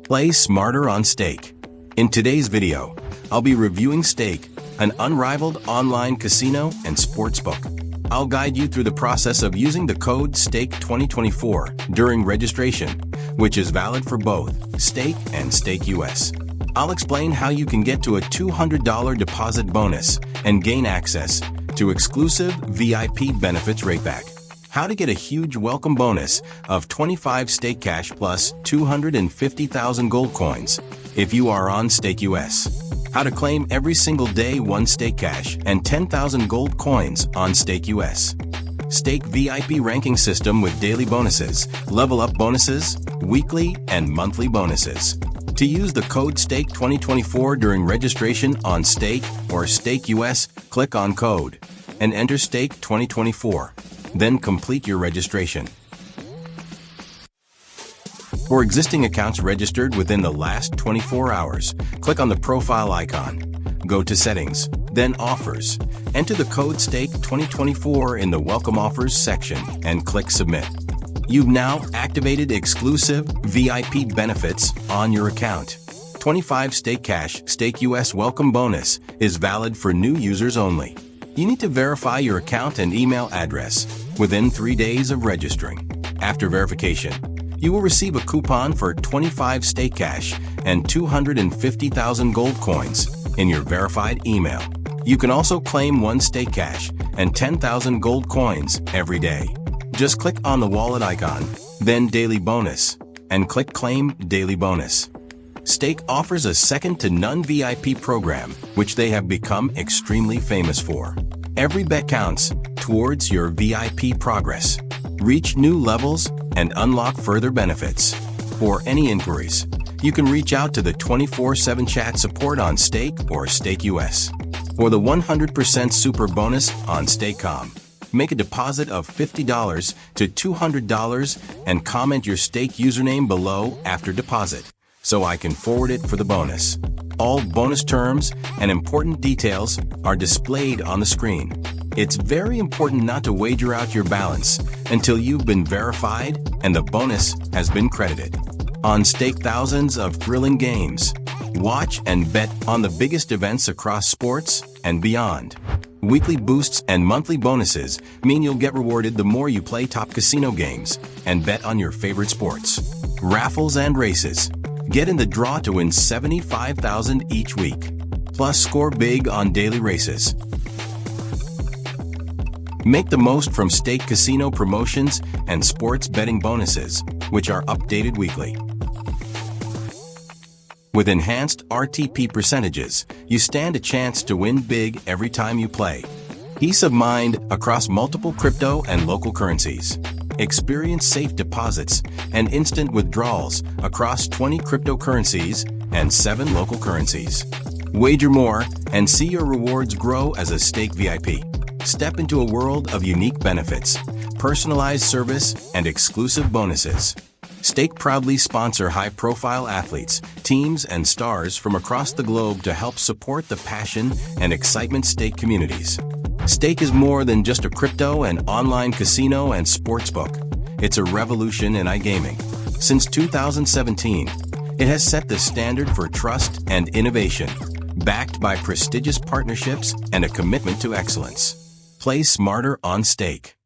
Play smarter on Stake. In today's video, I'll be reviewing Stake, an unrivaled online casino and sportsbook. I'll guide you through the process of using the code STAKE2024 during registration, which is valid for both Stake and Stake US. I'll explain how you can get to a $200 deposit bonus and gain access to exclusive VIP benefits Rakeback. How to get a huge welcome bonus of 25 Stake Cash plus 250,000 gold coins if you are on Stake US. How to claim every single day 1 Stake Cash and 10,000 gold coins on Stake US. Stake VIP ranking system with daily bonuses, level up bonuses, weekly and monthly bonuses. To use the code STAKE2024 during registration on Stake or Stake US, click on code and enter STAKE2024. Then complete your registration. For existing accounts registered within the last 24 hours, click on the profile icon. Go to Settings, then Offers. Enter the code STAKE2024 in the Welcome Offers section and click Submit. You've now activated exclusive VIP benefits on your account. 25 Stake Cash Stake US welcome bonus is valid for new users only. You need to verify your account and email address within 3 days of registering. After verification, you will receive a coupon for 25 Stake Cash and 250,000 gold coins in your verified email. You can also claim 1 Stake Cash and 10,000 gold coins every day. Just click on the wallet icon, then Daily Bonus, and click Claim Daily Bonus. Stake offers a second-to-none VIP program, which they have become extremely famous for. Every bet counts towards your VIP progress. Reach new levels and unlock further benefits. For any inquiries, you can reach out to the 24/7 chat support on Stake or Stake US. For the 100% super bonus on Stake.com, make a deposit of $50 to $200 and comment your Stake username below after deposit, so I can forward it for the bonus. All bonus terms and important details are displayed on the screen. It's very important not to wager out your balance until you've been verified and the bonus has been credited. On Stake, thousands of thrilling games. Watch and bet on the biggest events across sports and beyond. Weekly boosts and monthly bonuses mean you'll get rewarded the more you play top casino games and bet on your favorite sports. Raffles and races. Get in the draw to win $75,000 each week. Plus score big on daily races. Make the most from Stake Casino promotions and sports betting bonuses, which are updated weekly. With enhanced RTP percentages, you stand a chance to win big every time you play. Peace of mind across multiple crypto and local currencies. Experience safe deposits and instant withdrawals across 20 cryptocurrencies and 7 local currencies. Wager more and see your rewards grow as a Stake VIP. Step into a world of unique benefits, personalized service, and exclusive bonuses. Stake proudly sponsor high-profile athletes, teams, and stars from across the globe to help support the passion and excitement Stake communities. Stake is more than just a crypto and online casino and sportsbook. It's a revolution in iGaming. Since 2017, it has set the standard for trust and innovation, backed by prestigious partnerships and a commitment to excellence. Play smarter on Stake.